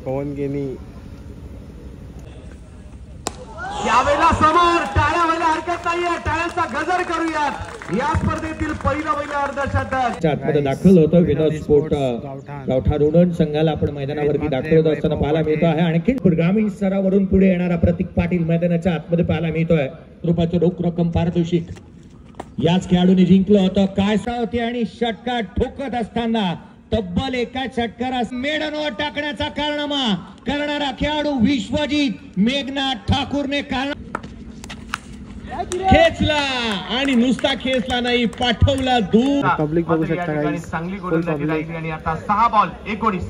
पवन गेनी यावेळेला समोर टाळ्या व्हायला हरकत नाहीये. टाळ्यांचा गजर करूयात. या स्पर्धेतील पहिलं अर्धशतक आतमध्ये दाखल होतं. विनोद स्पोर्ट गावठा रोडन संघाला आपण मैदानावरती दाखल असताना पाहायला मिळतो आहे. आणखी ग्रामीण स्तरावरून पुढे येणारा प्रतीक पाटील मैदानाच्या आतमध्ये पाहायला मिळतोय. रुपयाची रोख रक्कम पारितोषिक याच खेळाडूने जिंकलं होतं. काय होती आणि षटकार ठोकत असताना तब्बल एका षटकारास मेडनवर टाकण्याचा कारनामा करणारा खेळाडू विश्वजित मेघनाथ ठाकूरने खेचला आणि नुसता खेचला नाही, पाठवला दूर. पब्लिक बघू शकता चांगली गोलंदाजी राहिली आणि आता 6 ball 19.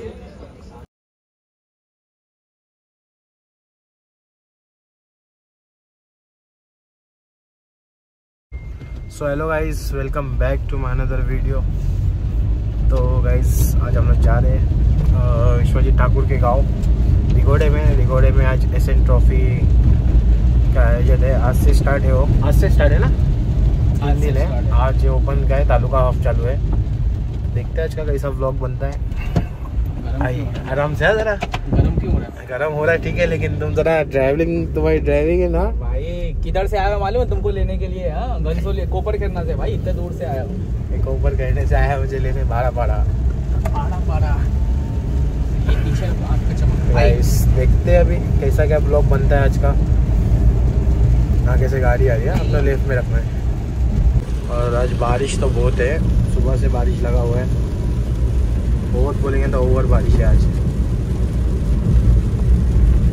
So hello guys, welcome back to my another video. तो गाइस आज हम लोग जा रहे हैं विश्वजीत ठाकुर के गांव लिगोड़े में आज एसएन ट्रॉफी का आयोजन है। आज से स्टार्ट है, वो आज से स्टार्ट है ना, 3 दिन है। आज ओपन का है, तालुका हाफ चालू है। देखते हैं आज का कैसा व्लॉग बनता है। आई आराम से, जरा गरम क्यों हो रहा है? गरम हो रहा है, ठीक है, लेकिन तुम जरा तुम्हारी ड्राइविंग है ना भाई। किधर से आया मैं मालूम है तुमको लेने के लिए? हाँ, घनसोली कोपर करना से भाई, इतने दूर से आया हूँ। कोपर करने से आया मुझे लेने भाड़ा ये पीछे आँख का चमक भाई। देखते हैं अभी कैसा क्या ब्लॉग बनता है आज का। आगे से गाड़ी आ रही है, अपना लेफ्ट में रखना है। और आज बारिश तो बहुत है, सुबह से बारिश लगा हुआ है। बहुत बोलेंगे तो ओवर बारिश है आज।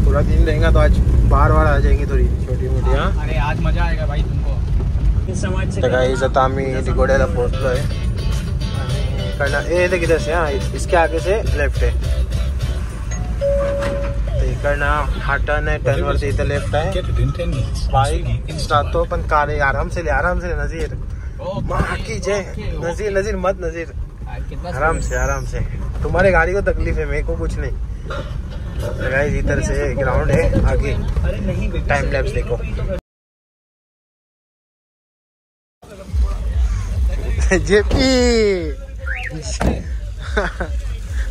पूरा दिन रहेगा तो आज बार आ जाएंगी थोडी छोटी मोठी। हाँ, अरे आज मजा आएगा भाई तुमको। तर गाइस आता आम्ही लिगोड्याला पोहोचलोय आणि इकडनं ये किधर से, हाँ इसके आगे से लेफ्ट है। तो इकडनं हा टर्न है, टर्न वरती इथं लेफ्ट आहे। बाईक जातो पण कार आराम से ले नजीर। की जय नजीर मत नजीर, आराम से। तुम्हारे गाड़ी को तकलीफ है, मेरे को कुछ नहीं। गाइस इधर से ग्राउंड है, आगे टाइम लैप्स देखो। जेपी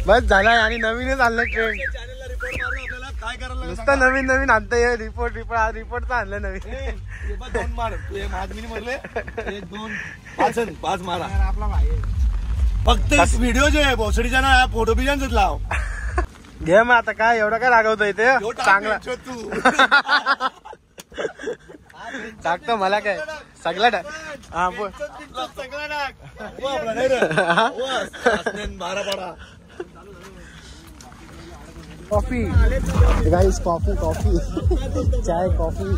बस झाला आणि नवीनच आणलं ट्रेंड। नुसतं नवीन आणतं हे रिपोर्ट आज रिपोर्टचं आणलं नवीन। 2 मार मारले 1 2 5 मारा आपला भाई। फक्त व्हिडिओ जे आहे भोसडीचा ना, फोटो बिजांच लाव घे। मग आता काय एवढं काय रागवतो इथे, चांगला टाकतो मला काय सगळं टाक। हा बोल, सगळं टाक आपला नाही रे। कॉफी गाइस, कॉफी चाय कॉफी।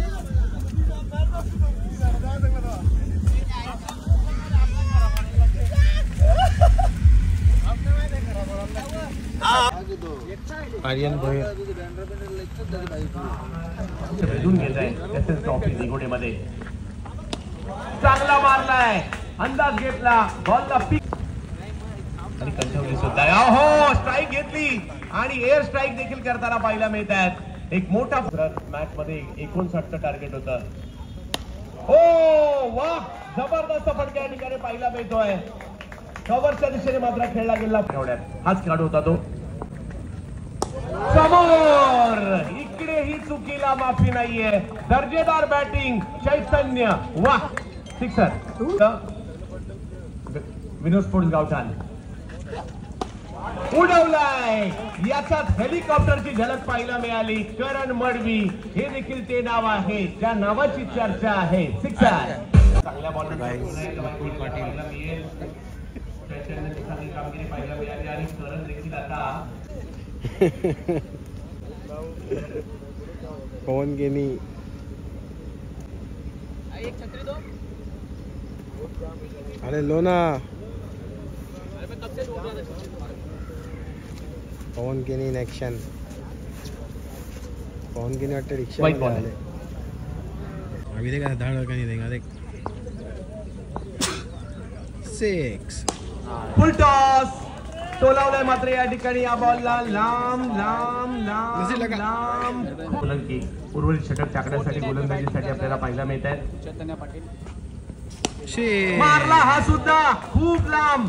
आर्यन भोयर भेटून घेत आहे एसएन ट्रॉफी लिगोडेमध्ये। चांगला मारलाय, अंदाज घेतला, बॉलला पिक आणि कंठवली सुद्धा। हो, स्ट्राईक घेतली आणि एअर स्ट्राईक देखील करताना पाहायला मिळत आहेत। एक मोठा मॅच मध्ये 59 टार्गेट होतं। हो वाह, जबरदस्त फटका या ठिकाणी पाहायला मिळतोय। कव्हरच्या दिशेने मात्र खेळला गेला, हाच खेळाडू होता तो। समोर इकडे ही चुकीला माफी नाहीये। दर्जेदार बॅटिंग चैतन्य, वाह सिक्सर। विनोद स्पोर्ट्स गावठाण उडवलाय, याच्यात हेलिकॉप्टरची झलक पाहायला मिळाली। करण मडवी हे देखील ते नाव आहे ज्या नावाची चर्चा आहे। सिक्सर, चांगल्या बॉलर कामगिरी पाहायला मिळाली आणि करण देखील आता पवन गेनी एक छतरी दो। अरे लो ना। पवन गेनी इन एक्शन। पवन गेनी वाटतं रिक्षा मध्ये आले। अभी देखा धाड़ का नहीं देगा, देख 6 फुल टॉस टोलावलाय मात्र या ठिकाणी या बॉलला लांब गोलंदाजी उर्वरित षटक टाकण्यासाठी गोलंदाजीसाठी आपल्याला पाहायला मिळत आहे। चैतन्य पाटील मारला हा सुद्धा खूप लांब,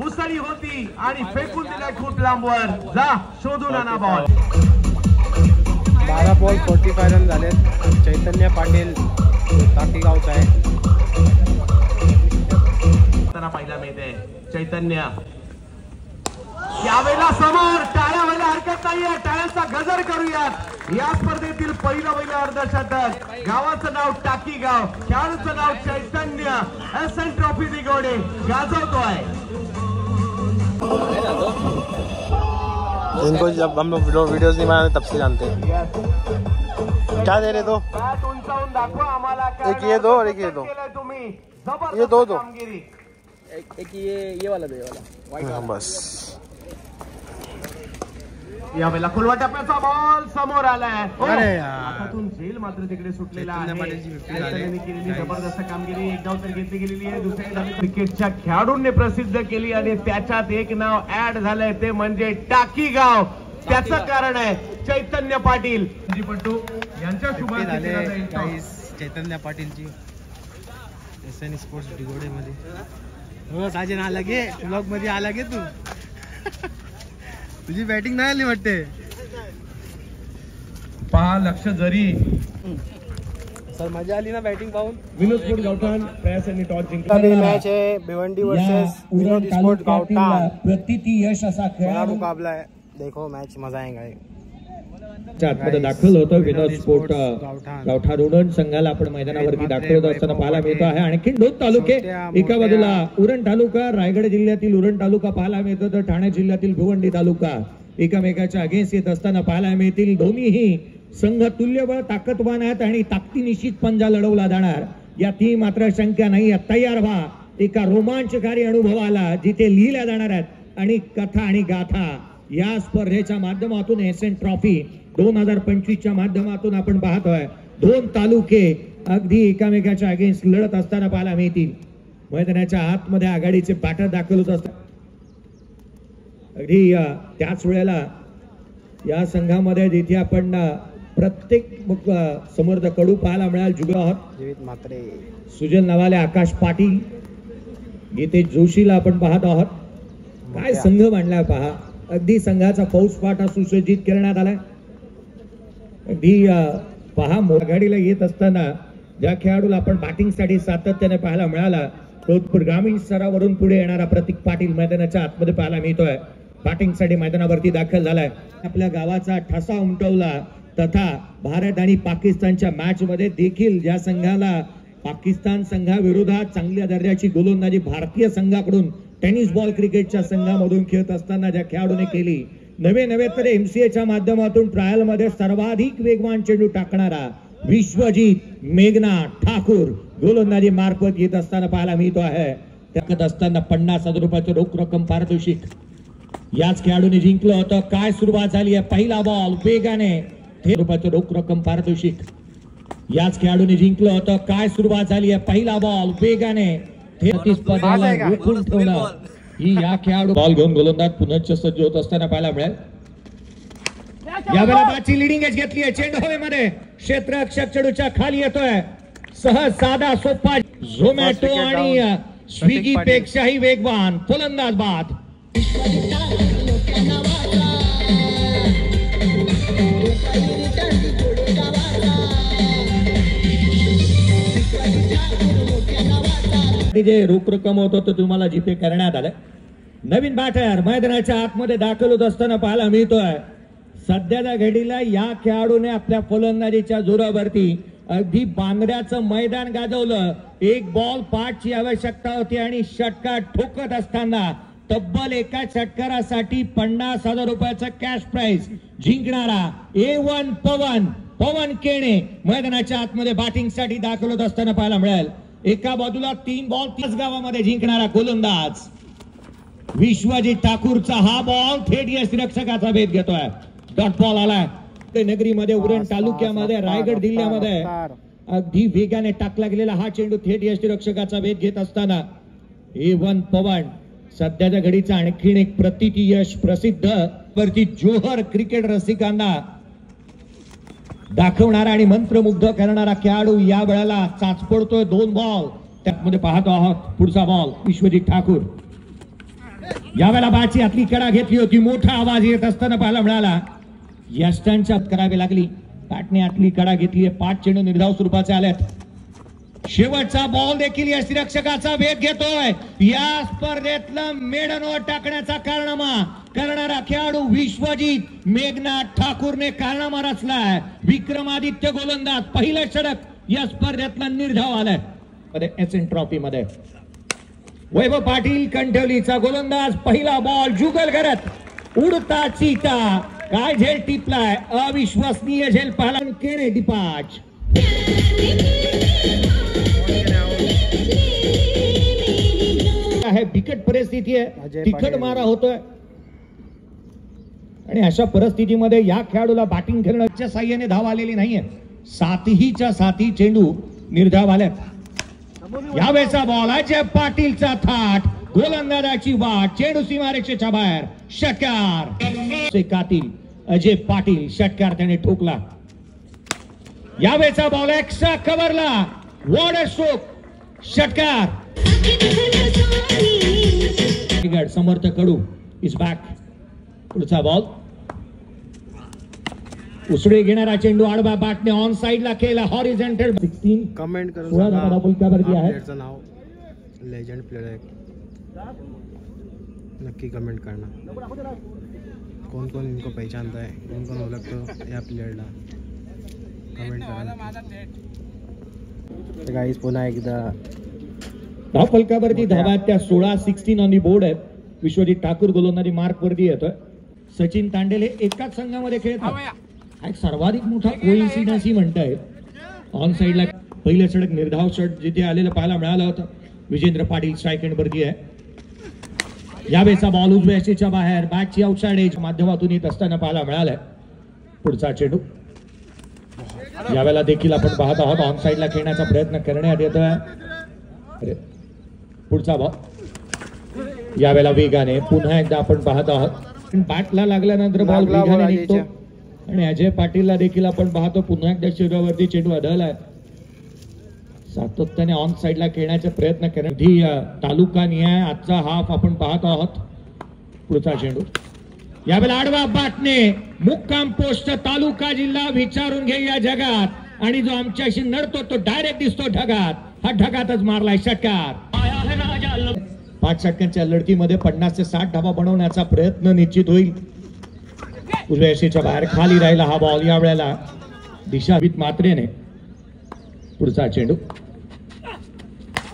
उसळी होती आणि फेकून दिला खूप लांबवर. जा शोधून आणा बॉल. 12 बॉल 45 रन झालेत. चैतन्य पाटील टाकीगावचा आहे. पाहायला मिळते चैतन्य यावेळेला समोर. टाळ्या व्हायला हरकत नाहीये. टाळ्यांचा गजर करूयात. या स्पर्धेतील पहिलं अर्धशतक. गावाचं नाव टाकीगाव, खेळाडूचं नाव चैतन्य. SN trophy दिगोडे गाजवतोय. इनको जब हम लोग वीडियोस नहीं बनाते तब से जानते हैं. क्या दे रहे दो? बॅट उंचावून दाखवा आम्हाला. एक ये दो और एक ये दो. तुम्ही ये दो दो. एक ये वाला दो, ये वाला. हाँ, बस. यावेळेला खुलवा टप्प्याचा बॉल समोर आलाय. अरे यार. हातातून झेल मात्र तिकडे सुटलेला आहे. चैतन्य पाटीलची 50 झाली. चैतन्याने केलेली जबरदस्त कामगिरी. एक डाव तर घेतली गेलेली आहे. दुसरी डाव क्रिकेटच्या खेळाडूंनी प्रसिद्ध केली आणि त्याच्यात एक नाव ऍड झालंय ते म्हणजे टाकीगाव. त्याचं कारण आहे चैतन्य पाटील. पट्टू यांच्या शुभारंभाने चैतन्य पाटीलची एसएन स्पोर्ट्स दिगोडे मध्ये रोज आज आला गे ब्लॉग मध्ये आला गे तू. तुझी बॅटिंग नाही आली वाटते. पहा लक्ष जरी सर मजा आली ना बॅटिंग पाहून. विनोद स्पोर्ट गावठाण प्रयास यांनी टॉस जिंकला. मॅच आहे भिवंडी वर्सेस विनोद स्पोर्ट गावठाण. प्रतिती यश असा बड़ा खेळाडू मुकाबला है. देखो मैच मजा आएगा. आतमध्ये दाखल होतो. विनोद स्पोर्ट गावठाण उरण संघाला आपण मैदानावरती दाखल होत असताना पाहायला मिळतो आहे. आणखी 2 तालुके. एका बाजूला उरण तालुका, रायगड जिल्ह्यातील उरण तालुका पाहायला मिळतो, तर ठाणे जिल्ह्यातील भिवंडी तालुका एकमेकाच्या अगेन्स्ट येत असताना पाहायला मिळतील. दोन्हीही संघ तुल्यबळ ताकदवान आहेत आणि ताकदीनिश्चित पंजा लढवला जाणार यातही मात्र शंका नाही. तयार व्हा एका रोमांचकारी अनुभवाला जिथे लिहिल्या जाणार आहेत आणि कथा आणि गाथा या स्पर्धेच्या माध्यमातून एसएन ट्रॉफी 2025च्या माध्यमातून आपण पाहतोय. 2 तालुके अगदी एकामेकाच्या अगेन्स्ट लढत असताना पाहायला मिळतील. मैदानाच्या आतमध्ये आघाडीचे बॅटर दाखल होत असतात. अगदी त्याच वेळेला या संघामध्ये जिथे आपण प्रत्येक समर्थ कडू पाहायला मिळाल. जुगल आहोत जीवित मात्रे, सुजल नवाले, आकाश पाटील, गीतेश जोशीला आपण पाहत आहोत. काय संघ मांडलाय पहा. अगदी संघाचा फौजफाटा सुसज्जित करण्यात आलाय. अगदी पहा आघाडीला येत असताना ज्या खेळाडूला आपण बॅटिंगसाठी सातत्याने पाहायला मिळाला तो ग्रामीण स्तरावरून पुढे येणारा प्रतीक पाटील मैदानाच्या आतमध्ये पाहायला मिळतोय. बॅटिंगसाठी मैदानावरती दाखल झालाय. आपल्या गावाचा ठसा उमटवला. तथा भारत आणि पाकिस्तानच्या मॅच मध्ये देखील ज्या संघाला पाकिस्तान संघाविरोधात चांगल्या दर्जाची गोलंदाजी भारतीय संघाकडून टेनिस बॉल क्रिकेटच्या संघामधून खेळत असताना ज्या खेळाडूने केली. नवे तर एमसीएच्या माध्यमातून ट्रायल मध्ये सर्वाधिक वेगवान चेंडू टाकणारा विश्वजित मेघना ठाकूर गोलंदाजी मार्फत येत असताना पाहायला मिळतो आहे. त्यात असताना 50,000 रुपयाचं रोख रक्कम पारितोषिक याच खेळाडूने जिंकलं होतं. काय सुरुवात झाली आहे. पहिला बॉल वेगाने रुपयाचं रोख रक्कम पारितोषिक याच खेळाडूने जिंकलं होतं. काय सुरुवात झाली आहे. पहिला बॉल वेगाने स्पर्धेला रोखून ठेवलं. ही या खेळाडू बॉल घेऊन गोलंदाज पुनश्च सज्ज होत असताना पाहायला मिळेल. यावेळेला बॅटची लिडिंग एज घेतली आहे. चेंडू हवेमध्ये क्षेत्ररक्षक चेंडूच्या खाली येतोय. सहज साधा सोपा झोमॅटो आणि स्विगी पेक्षाही वेगवान फलंदाज बाद. जे रोख रक्कम होतं ते तुम्हाला जीपे करण्यात आलं. नवीन बॅटर मैदानाच्या आतमध्ये दाखल होत असताना पाहायला मिळतोय. सध्याच्या घडीला या खेळाडूने आपल्या फलंदाजीच्या जोरावरती अगदी बांगड्याचं मैदान गाजवलं. एक बॉल 5ची आवश्यकता होती आणि षटकार ठोकत असताना तब्बल एका षटकारासाठी 50,000 रुपयाचं कॅश प्राइज जिंकणारा A1 पवन केणे मैदानाच्या आतमध्ये बॅटिंगसाठी दाखल होत असताना पाहायला मिळेल. एका बाजूला 3 बॉल 30 गावामध्ये जिंकणारा गोलंदाज विश्वजित ठाकूरचा हा बॉल थेट यष्टिरक्षकाचा भेद घेतोय. डॉट बॉल आलाय. ते नगरीमध्ये उरण तालुक्यामध्ये रायगड जिल्ह्यामध्ये अगदी वेगाने टाकला गेलेला हा चेंडू थेट यष्टिरक्षकाचा भेद घेत असताना A1 पवन सध्याच्या घडीचा आणखीन एक प्रतिती यश प्रसिद्ध वरती जोहर क्रिकेट रसिकांना दाखवणारा आणि मंत्रमुग्ध करणारा खेळाडू या वेळेला चाच पडतोय. 2 बॉल त्यामध्ये पाहतो आहोत. पुढचा बॉल विश्वजित ठाकूर यावेळेला बाची आतली कडा घेतली होती, मोठा आवाज येत असताना पाहायला मिळाला. यष्टांच्या करावी लागली. बॅटने आतली कडा घेतली. 5 चेंडू निर्धाव स्वरूपाचे आलेत. शेवटचा बॉल देखील यष्टिरक्षकाचा वेध घेतोय. या स्पर्धेतला मेडनवर टाकण्याचा कारनामा करणारा खेळाडू विश्वजित मेघनाथ ठाकूरने कारनामा रचलाय. विक्रमादित्य गोलंदाज पहिलं षटक या स्पर्धेतला निर्धाव आलाय एसएन ट्रॉफी मध्ये. वैभव पाटील कंठवलीचा गोलंदाज पहिला बॉल जुगल करत उडता चीता. काय झेल टिपलाय, अविश्वसनीय झेल पाहला. केणे डिपाच आहे. बिकट परिस्थिती आहे, तिखट मारा होतोय आणि अशा परिस्थितीमध्ये या खेळाडूला बॅटिंग खेळण्याच्या साह्याने धाव आलेली नाहीये. 7 चेंडू निर्धाव आल्यात. यावेळेचा बॉल अजय पाटीलचा थाट, गोलंदाजाची वाट, चेंडू सीमारेषेच्या बाहेर. षटकार कातील अजय पाटील, षटकार त्याने ठोकला. यावेळेचा बॉल एक्स्ट्रा कव्हरला, वॉर्डर स्ट्रोक, षटकार. समर्थ कडू इज बॅक. पुढचा बॉल उसळे घेणारा चेंडू आडवा बॅटने ऑन साइडला केला. हॉरिझॉन्टल 16 कमेंट करून प्लेयरचं नाव लेजंड प्लेयर आहे, नक्की कमेंट करना. कौन कौन इनको पहचानता है, कौन कौन ओळखतो या प्लेयरला, कमेंट करा. गाईस पुन्हा एकदा धाव फलकावरती धावा त्या 16 ऑन दी बोर्ड आहेत. विश्वजित ठाकूर गोलंदाजी मार्क वरती येतोय. सचिन तांडेल हे एकाच संघामध्ये खेळतात. हा एक सर्वाधिक मोठा कोइन्सिडन्स ही म्हणताय. ऑन साइडला पहिलं षटक निर्धाव षट जिथे आलेलं पाहायला मिळालं होतं. विजेंद्र पाटील स्ट्राईक एंड वरती आहे. यावेळेचा बॉल उजव्या यष्टीच्या बाहेर, बॅटची आउटसाइड एज माध्यमातून येत असताना पाहायला मिळालाय. पुढचा चेंडू यावेळेला देखील आपण पाहत आहोत ऑन साइडला खेळण्याचा प्रयत्न करण्यात येतोय. पुढचा बॉल यावेळेला वेगाने पुन्हा एकदा आपण पाहत आहोत. बॅटला लागल्यानंतर बॉल वेगाने निघतो आणि अजय पाटीलला देखील आपण पाहतो पुन्हा एकदा शरीरावरती चेंडू आढळलाय. सातत्याने ऑन साइडला खेळण्याचा प्रयत्न करण्यात तालुका निहाय आजचा हाफ आपण पाहत आहोत. पुढचा चेंडू यावेळेला आडवा बॅटने मुक्काम पोस्ट तालुका जिल्हा विचारून घे या जगात आणि जो आमच्याशी नडतो तो डायरेक्ट दिसतो ढगात. हा ढगातच मारलाय षटकार. 5 षटकांच्या लढतीमध्ये 50 ते 60 धावा बनवण्याचा प्रयत्न निश्चित होईल. उजव्या यष्टीच्या बाहेर खाली राहिला हा बॉल. यावेळेला दिशावित मात्रेने पुढचा चेंडू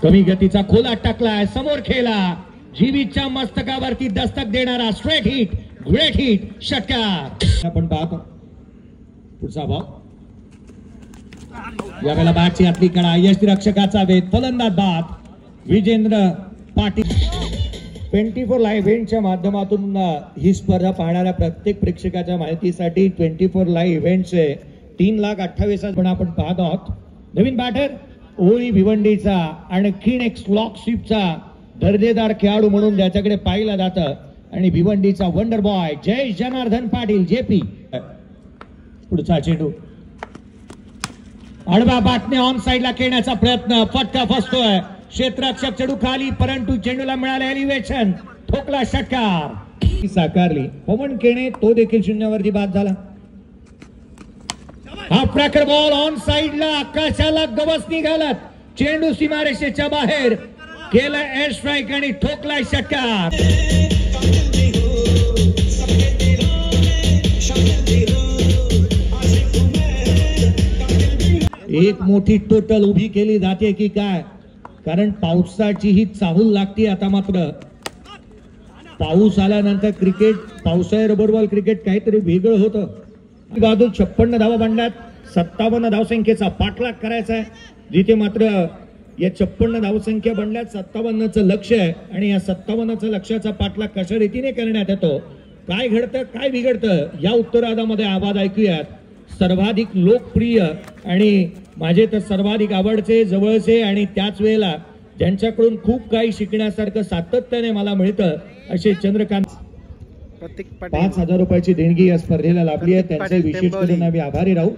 कमी गतीचा खोला टाकलाय, समोर खेळला. जीवीच्या मस्तकावरती दस्तक देणारा स्ट्रेट हिट, ग्रेट हिट, षटकार आपण पाहतो. पुढचा बॉल यावेळेला बॅटची आतली कडा, यष्टिरक्षकाचा वेध, फलंदाज बाद विजेंद्र पाटील. 24 लाईव्ह इव्हेंटच्या माध्यमातून ही स्पर्धा पाहणाऱ्या प्रत्येक प्रेक्षकाच्या माहितीसाठी 24 लाईव्ह इव्हेंटचे 3,28,000 पण आपण पाहत आहोत. नवीन बॅटर ओळी भिवंडीचा आणखीन एक स्लॉकशिपचा दर्जेदार खेळाडू म्हणून ज्याच्याकडे पाहिलं जातं आणि भिवंडीचा वंडर बॉय जय जनार्दन पाटील जेपी. पुढचा चेंडू आडवा बॅटने ऑन साइडला खेळण्याचा प्रयत्न, फटका फसतोय. क्षेत्ररक्षक चेंडू खाली, परंतु चेंडूला मिळाले एलिव्हेशन, ठोकला, षटकार साकारली. पवन केणे तो देखील शून्यावरती बाद झाला. हा प्रकार बॉल ऑन साइडला आकाशाला गवस निघालत, चेंडू सीमारेषेच्या बाहेर केला एअर स्ट्राईक आणि ठोकलाय षटकार. एक मोठी टोटल उभी केली जाते की काय, कारण पावसाची ही चाहूल लागते. आता मात्र पाऊस आल्यानंतर क्रिकेट, पावसाळ्याबरोबर क्रिकेट काहीतरी वेगळं होतं. बाजू 56 धावा बनल्यात, 57 धावसंख्येचा पाठलाग करायचा आहे. जिथे मात्र या 56 धावसंख्या बनल्यात, 57चं लक्ष आहे आणि या 57चं लक्ष्याचा पाठलाग कशा रीतीने करण्यात येतो, काय घडतं काय बिघडतं, या उत्तरार्धामध्ये आवाज ऐकूयात. सर्वाधिक लोकप्रिय आणि माझे तर सर्वाधिक आवडचे, जवळचे आणि त्याच वेळेला ज्यांच्याकडून खूप काही शिकण्यासारखं सातत्याने मला मिळतं असे चंद्रकांत 5,000 रुपयाची देणगी या स्पर्धेला लाभली आहे. त्यांचे विशेष करून आम्ही आभारी राहू.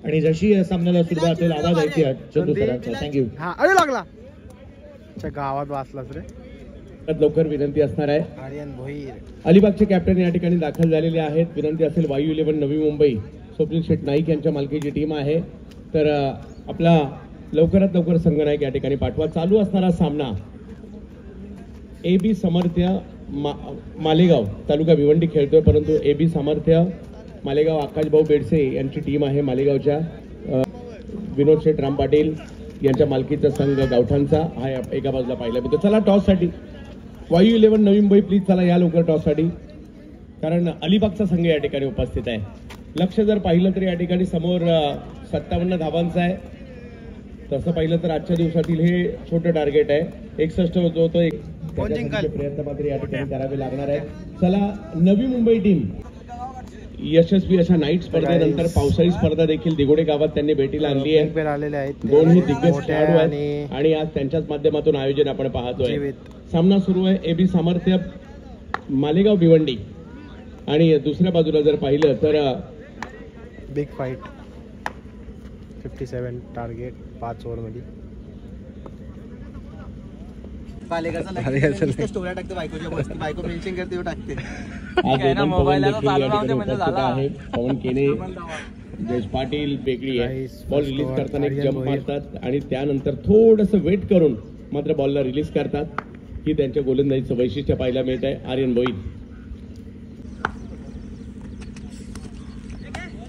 आणि जशी या सामन्याला सुरुवात होईल आवाज ऐकूया चंदू सरांचा. थँक्यू. अरे लागला गावात वाचलाच रे. लवकर विनंती असणार आहे. आर्यन भोईर अलिबागचे कॅप्टन या ठिकाणी दाखल झालेले आहेत. विनंती असेल वायू 11 नवी मुंबई स्वप्नील शेठ नाईक यांच्या मालकीची टीम आहे. तर आपला लवकरात लवकर संघनायक या ठिकाणी पाठवा. चालू असणारा सामना AB समर्थ्य मालेगाव तालुका भिवंडी खेळतोय, परंतु AB समर्थ्य मालेगाव आकाशभाऊ बेडसे यांची टीम आहे. मालेगावच्या विनोद शेठ राम पाटील यांच्या मालकीचा संघ गावठांचा हा एका बाजूला पाहिला मिळतो. चला टॉससाठी वायू 11 नवी मुंबई प्लीज चला या लवकर टॉससाठी, कारण अलिबागचा संघ या ठिकाणी उपस्थित आहे. लक्ष जर पाहिलं तर या ठिकाणी समोर 57 धावांचं आहे. तसं पाहिलं तर आजच्या दिवसातील हे छोटं टार्गेट आहे. 61 होतं प्रयत्न मात्र या ठिकाणी करावे लागणार आहे. चला नवी मुंबई टीम यशस्वी अशा नाईट स्पर्धेनंतर पावसाळी स्पर्धा देखील दिगोडे गावात त्यांनी भेटीला आणली आहे. आलेले आहेत दोन्ही दिग्गज खेळाडू आहेत आणि आज त्यांच्याच माध्यमातून आयोजन आपण पाहतोय. सामना सुरू आहे AB सामर्थ्य मालेगाव भिवंडी आणि दुसऱ्या बाजूला जर पाहिलं तर बिग फाईट 57 टार्गेट 5 ओव्हर मध्ये. स्टोऱ्या टाकते बायकोच्या मस्ती, बायको मेन्शन करते टाकते. पवन केने जयेश पाटील वेगळी आहे. बॉल रिलीज करताना एक जम्प मारतात आणि त्यानंतर थोडस वेट करून मात्र बॉलला रिलीज करतात. ही त्यांच्या गोलंदाजीचं वैशिष्ट्य पाहायला मिळत आहे. आर्यन भोईर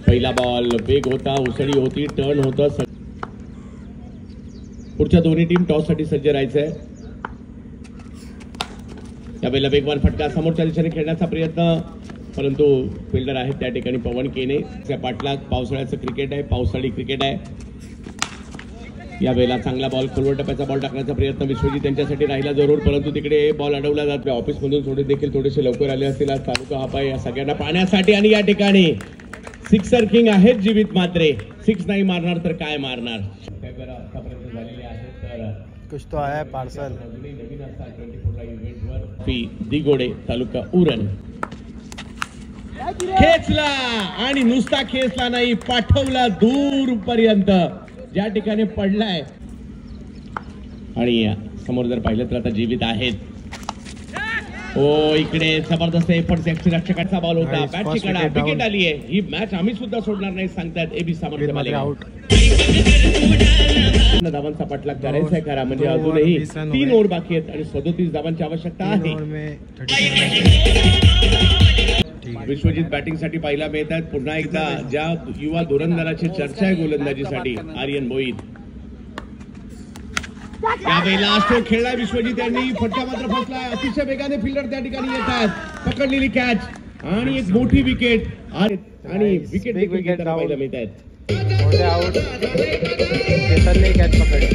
पहिला बॉल वेग होता, उसळी होती, टर्न होतं. पुढच्या दोन्ही टीम टॉस साठी सज्ज राहायचंय. यावेळेला वेगवान फटका समोरच्या दिशेने खेळण्याचा प्रयत्न, परंतु फिल्डर आहेत त्या ठिकाणी पवन केने. पाठलाग पावसाळ्याचं क्रिकेट आहे, पावसाळी क्रिकेट आहे. यावेळेला चांगला बॉल खोलवर टप्प्याचा बॉल टाकण्याचा प्रयत्न विश्वजित त्यांच्यासाठी राहिला जरूर, परंतु तिकडे बॉल अडवला जातो. ऑफिसमधून थोडे देखील थोडेसे लवकर आले असतील. आज तालुका हापाय या सगळ्यांना पाहण्यासाठी आणि या ठिकाणी सिक्सर किंग आहेत जीवित मात्रे. 6 नाही मारणार तर काय मारणार आतापर्यंत झालेले आहेत. तर कुछ तो आया पार्सल नवीन असतात 24 इव्हेंटवर दिगोडे तालुका उरण खेचला आणि नुसता खेचला नाही, पाठवला दूर पर्यंत ज्या ठिकाणी पडलाय. आणि समोर जर पाहिलं तर आता जीवित आहेत. हो इकडे जबरदस्त एफर्ट्स रक्षकाचा बॉल होता. बॅटची कडा विकेट आली आहे. ही मॅच आम्ही सुद्धा सोडणार नाही सांगतात AB सामर्थ्य मालेगाव. धावांचा पाठलाग करायचा आहे खरा, म्हणजे अजूनही 3 ओव्हर बाकी आहेत आणि 37 धावांची आवश्यकता आहे. विश्वजित बॅटिंग साठी पाहायला मिळत आहेत. पुन्हा एकदा ज्या युवा धुरंदाराची चर्चा आहे गोलंदाजीसाठी आर्यन भोईर. यावेळेला स्ट्रोक खेळला विश्वजित यांनी, फटका मात्र फसला. अतिशय वेगाने फिल्डर त्या ठिकाणी येतात. पकडलेली कॅच आणि एक मोठी विकेट आणि विकेट देखील घेताना पाहायला मिळत आहेत. आउट केतनने कॅच पकडली.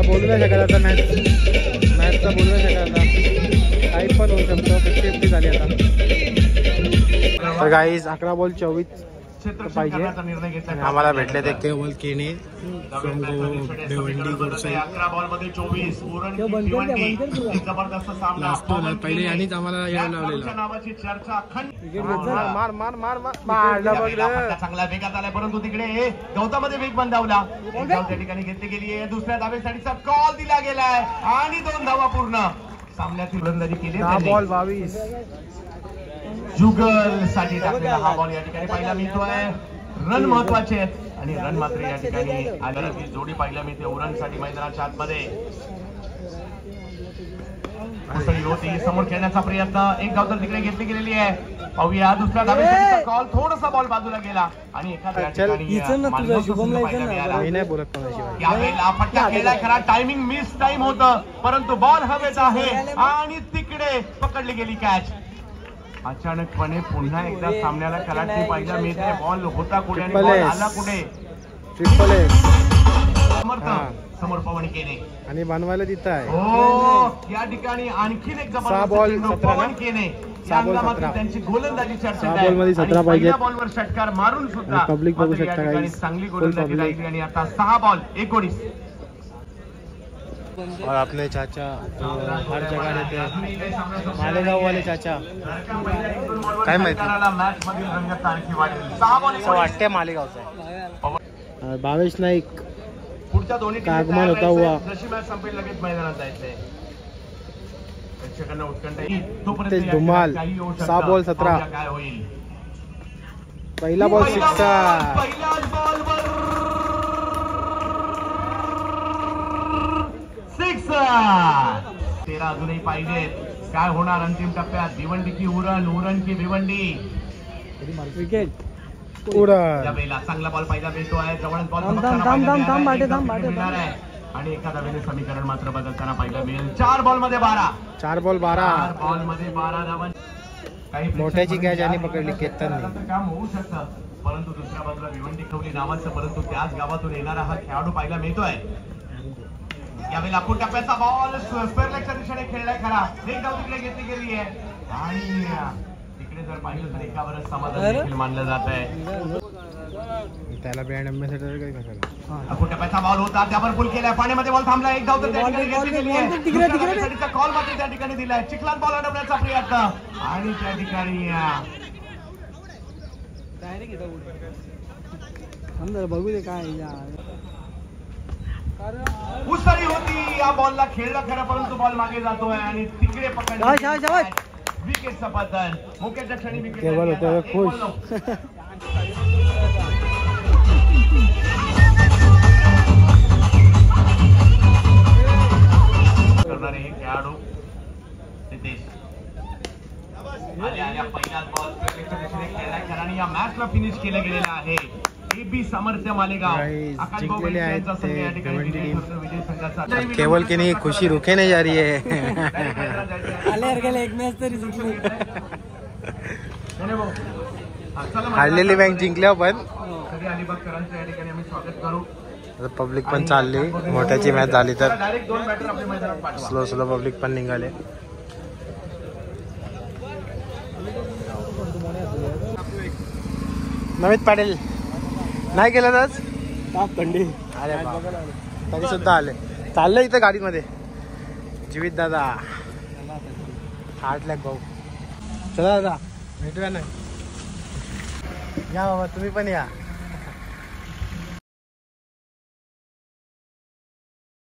बोलू नाही शकत आता मॅचचा बोलू नाही शकत आता. काही पण होऊ शकतं. 50-50 झाली आता. तर गाईज 11 बॉल 24 पाहिजे. आम्हाला भेटले ते केवल केने भिवंडी गोडसे. 11 बॉल मध्ये 24 जबरदस्त सामना. पहिले यांनीच आम्हाला लावलेला नावाची चर्चा मार मार मार मारला बघ. चांगला वेगात आलाय, परंतु तिकडे गवतामध्ये वेग बंदावला. त्या ठिकाणी घेतली गेली आहे. दुसऱ्या धावेसाठीचा कॉल दिला गेलाय आणि 2 धावा पूर्ण. सामन्याची गोलंदाजी केली. बॉल 22 जुगल साठी टाकलेला हा बॉल या ठिकाणी पाहायला मिळतोय. रन महत्वाचे आहेत आणि रन मात्र या ठिकाणी आदराची जोडी पाहायला मिळते उरण साठी मैदानाच्या आतमध्ये. उसळी होती, समोर खेळण्याचा प्रयत्न. एक धाव तर तिकडे घेतली गेलेली आहे. पाहूया दुसऱ्या धावेचा कॉल. थोडासा बॉल बाजूला गेला आणि एखाद्या ठिकाणी यावेळेला फटका खेळला खरा. टायमिंग मिस टाइम होतं, परंतु बॉल हवेत आहे आणि तिकडे पकडली गेली कॅच. अचानकपणे पुन्हा एकदा सामन्याला कलाटणी पाहायला मिळते. बॉल होता कुठे आणि बॉल आला कुठे. समोर पवन केने आणि बनवायला तिथं आहे. हो या ठिकाणी आणखीन एक जबरदस्त पवन केने. त्यांची गोलंदाजी चर्चेत आहे. 17 पाहिजे. बॉलवर षटकार मारून सुद्धा पब्लिक बघू शकता चांगली गोलंदाजी राहिली आणि आता 6 बॉल 19. और अपने चाचा हर जगह रहते हैं, मालेगाव वाले चाचा. काय माहिती असं वाटते मालेगावचा आहे. भावेश नाईक पुढच्या दोन्ही टीम आगमन होता हुआ. जशी मॅच संपेल लगेच मैदानात जायचंय. प्रेक्षकांना उत्कंठा आहे. तोपर्यंत तेच या धुमाल. काही होऊ शकतं. 6 बॉल 17. पाहूया काय होईल. पहिला बॉल सिक्सर. पहिल्याच बॉलवर सिक्सर. 13 अजूनही पाहिजेत. काय होणार अंतिम टप्प्यात. भिवंडी की उरण की भिवंडी. विकेट उरण. या वेळेला चांगला बॉल पहिला मिळतो आहे. जवळच बॉल मिळणार आहे आणि एका धावेने समीकरण मात्र बदलताना पाहिलं मिळेल. 4 बॉल मध्ये 12. 4 बॉल 12. 4 बॉल मध्ये 12 धावा. काही मोठ्याची कॅच आणि पकडली केतन. काम होऊ शकतं, परंतु दुसऱ्या बाजूला भिवंडी खवली नावाचं परंतु त्याच गावातून येणारा हा खेळाडू पाहायला मिळतोय. यावेळी लाखो टप्प्याचा बॉल स्क्वेअर लेगच्या दिशेने खेळलाय खरा. एक धाव तिकडे घेतली गेली आहे आणि तिकडे जर पाहिलं तर एकावरच समाधान देखील मानलं जात आहे. त्याला ब्रँड अँबॅसेडर काही कशाला. लाखो टप्प्याचा बॉल होता त्यावर पुल केलाय. पाण्यामध्ये बॉल थांबला. एक धाव तर त्या ठिकाणी घेतली गेली आहे. कॉल मात्र त्या ठिकाणी दिलाय. चिखलात बॉल अडवण्याचा प्रयत्न आणि त्या ठिकाणी बघू दे काय उसळी होती. या बॉलला खेळलं खरं परंतु बॉल मागे जातोय आणि तिकडे पकडला. विकेटचं पतन. मुख्याच्या क्षणी विकेट करणारे हे खेळाडू नितेश. आल्या पहिल्याच बॉल खेळलाय खरा आणि या मॅचला फिनिश केलं गेलेलं आहे. एबी सामर्थ्य मालेगाव जिंकलेले आहेत ते केवल की नहीं खुशी रुके नहीं जा रही है. एक मॅच तरी जिंकली. हारलेली बँक जिंकल्या पण अलिबागकरांचं या ठिकाणी आम्ही स्वागत करू. पब्लिक पण चालली. मोठ्याची मॅच झाली तर डायरेक्ट 2 बॅटर आपल्या मैदानात पाठवा. स्लो पब्लिक पण निघाले. नमित पाटील नाही गेलं आज थंडी. अरे तरी सुद्धा आले. चाललंय इथं गाडीमध्ये जीवित दादा 8 लाख भाऊ. चला दादा भेटूया ना. या बाबा तुम्ही पण या.